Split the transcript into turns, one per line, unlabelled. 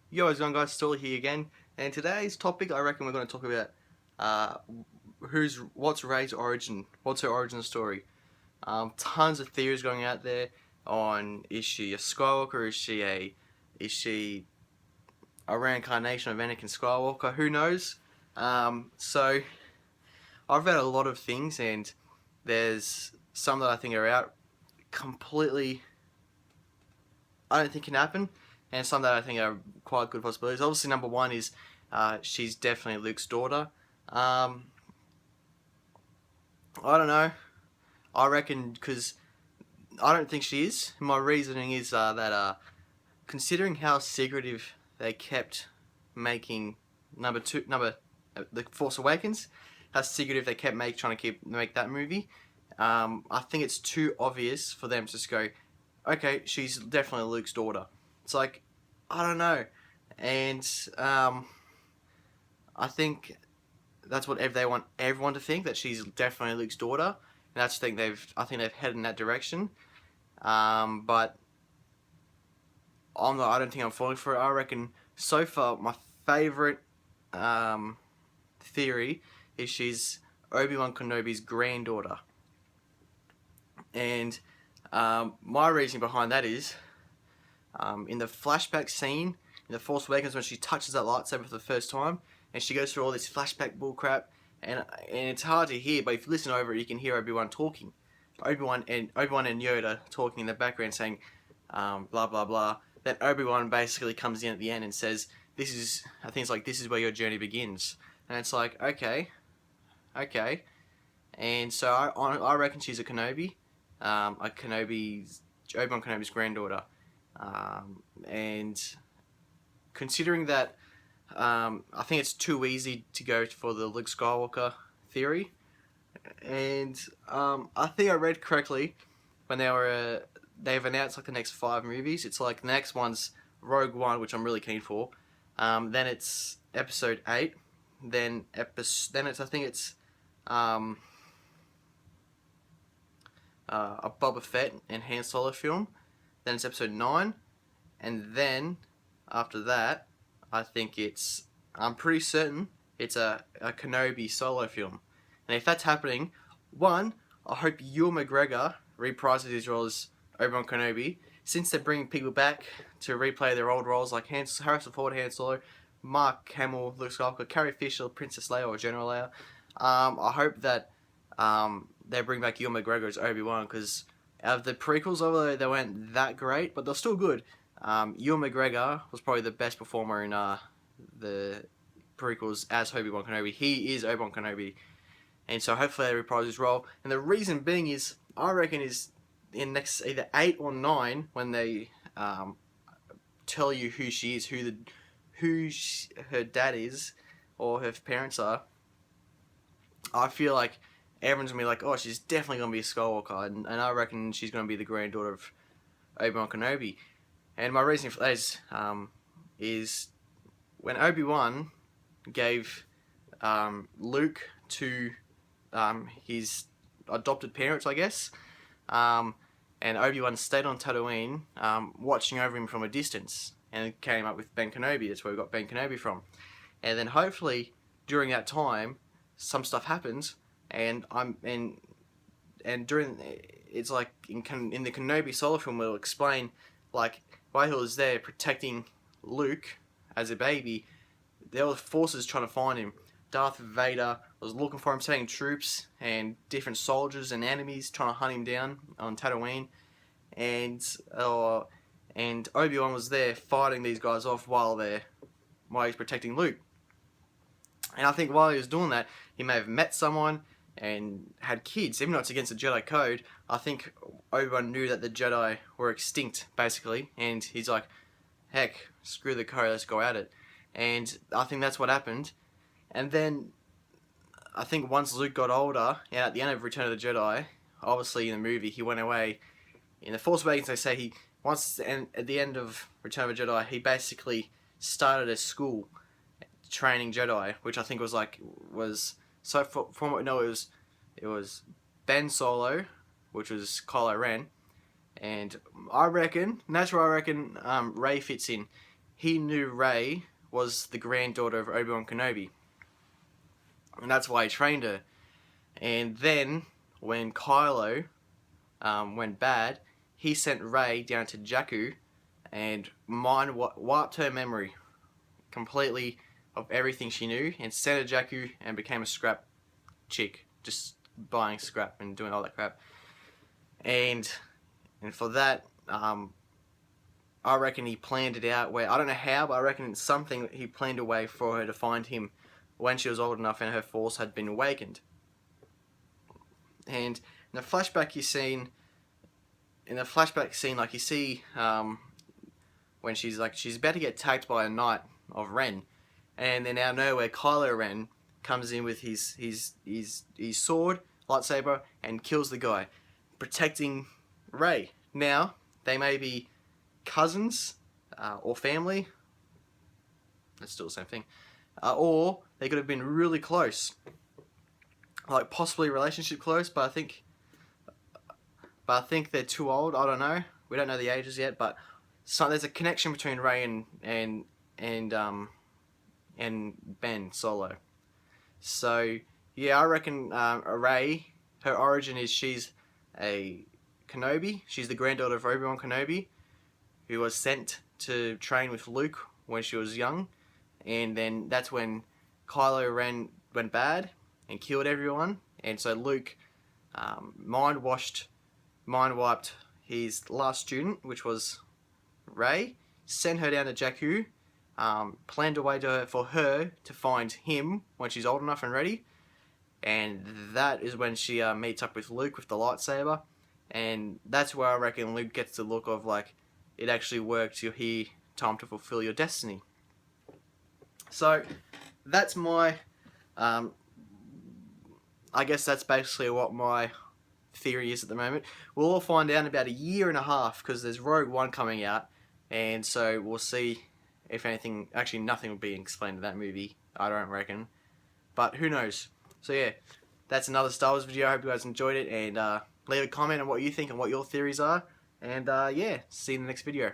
Yo, how's it going, guys? Still here again. And today's topic, I reckon we're going to talk about uh, what's Rey's origin, what's her origin story. Tons of theories going out there on is she a Skywalker, is she a reincarnation of Anakin Skywalker? Who knows? So I've read a lot of things, and there's some that I think are out completely. I don't think can happen, and some that I think are quite good possibilities. Obviously, number one is she's definitely Luke's daughter. Um, I don't know. I reckon because I don't think she is. My reasoning is that considering how secretive they kept making number the Force Awakens, how secretive they kept trying to make that movie. I think it's too obvious for them to just go, okay, she's definitely Luke's daughter. It's like, I don't know, and I think that's what they want everyone to think, that she's definitely Luke's daughter, and I think they've headed in that direction. But I don't think I'm falling for it. I reckon so far my favorite theory is she's Obi-Wan Kenobi's granddaughter, and my reason behind that is in the flashback scene in The Force Awakens when she touches that lightsaber for the first time and she goes through all this flashback bullcrap, and it's hard to hear, but if you listen over it, you can hear Obi-Wan talking. Obi-Wan and Yoda talking in the background saying blah blah blah. Then Obi-Wan basically comes in at the end and says, "This is," I think it's like, "This is where your journey begins." And it's like, okay, okay. And so I reckon she's a Kenobi, Obi-Wan Kenobi's granddaughter. And considering that, I think it's too easy to go for the Luke Skywalker theory. And I think I read correctly when they've announced like the next 5 movies. It's like the next one's Rogue One, which I'm really keen for. Then it's Episode 8. Then it's, I think it's um, a Boba Fett and Han Solo film. Then it's Episode 9, and then after that, I'm pretty certain it's a Kenobi solo film. And if that's happening, one, I hope Ewan McGregor reprises his role as Obi-Wan Kenobi, since they're bringing people back to replay their old roles like Harrison Ford, Han Solo, Mark Hamill, Luke Skywalker, Carrie Fisher, Princess Leia or General Leia. I hope that they bring back Ewan McGregor as Obi-Wan, because out of the prequels, although they weren't that great, but they're still good. Ewan McGregor was probably the best performer in the prequels as Obi-Wan Kenobi. He is Obi-Wan Kenobi, and so hopefully they reprise his role. And the reason being is, I reckon, is in next either 8 or 9 when they tell you who she is, her dad is, or her parents are. I feel like everyone's gonna be like, oh, she's definitely gonna be a Skywalker, and I reckon she's gonna be the granddaughter of Obi-Wan Kenobi. And my reasoning for that is when Obi-Wan gave Luke to his adopted parents, I guess, and Obi-Wan stayed on Tatooine, watching over him from a distance, and came up with Ben Kenobi. That's where we got Ben Kenobi from. And then hopefully during that time, some stuff happens, and during, it's like in the Kenobi solo film, we'll explain like while he was there protecting Luke as a baby, there were forces trying to find him. Darth Vader was looking for him, sending troops and different soldiers and enemies trying to hunt him down on Tatooine, and Obi-Wan was there fighting these guys off while he's protecting Luke. And I think while he was doing that, he may have met someone and had kids. Even though it's against the Jedi code, I think Obi-Wan knew that the Jedi were extinct, basically. And he's like, heck, screw the code, let's go at it. And I think that's what happened. And then, I think once Luke got older, and at the end of Return of the Jedi, obviously in the movie, he went away. In The Force Awakens, they say at the end of Return of the Jedi, he basically started a school training Jedi, which I think was so from what we know, it was Ben Solo, which was Kylo Ren, and that's where I reckon Rey fits in. he knew Rey was the granddaughter of Obi-Wan Kenobi, and that's why he trained her. And then when Kylo went bad, he sent Rey down to Jakku and wiped her memory completely of everything she knew, and sent her to Jakku and became a scrap chick, just buying scrap and doing all that crap. And for that, I reckon he planned it out where, I don't know how, but I reckon it's something that he planned a way for her to find him when she was old enough and her force had been awakened. And in the flashback scene, like you see when she's about to get attacked by a knight of Ren, and then out of nowhere Kylo Ren comes in with his sword, lightsaber, and kills the guy, protecting Rey. Now, they may be cousins or family, that's still the same thing, or they could have been really close, like possibly relationship close, but I think they're too old. I don't know. We don't know the ages yet, but there's a connection between Rey and Ben Solo. So yeah, I reckon Rey, her origin is she's a Kenobi. She's the granddaughter of Obi-Wan Kenobi, who was sent to train with Luke when she was young, and then that's when Kylo Ren went bad and killed everyone, and so Luke mind wiped his last student, which was Rey, sent her down to Jakku, planned a way for her to find him when she's old enough and ready, and that is when she meets up with Luke with the lightsaber, and that's where I reckon Luke gets the look of like, it actually worked, you're here, time to fulfill your destiny. So that's my I guess that's basically what my theory is at the moment. We'll all find out in about a year and a half, because there's Rogue One coming out, and so we'll see if anything, actually nothing will be explained in that movie, I don't reckon, but who knows. So yeah, that's another Star Wars video. I hope you guys enjoyed it, and leave a comment on what you think and what your theories are, and yeah, see you in the next video.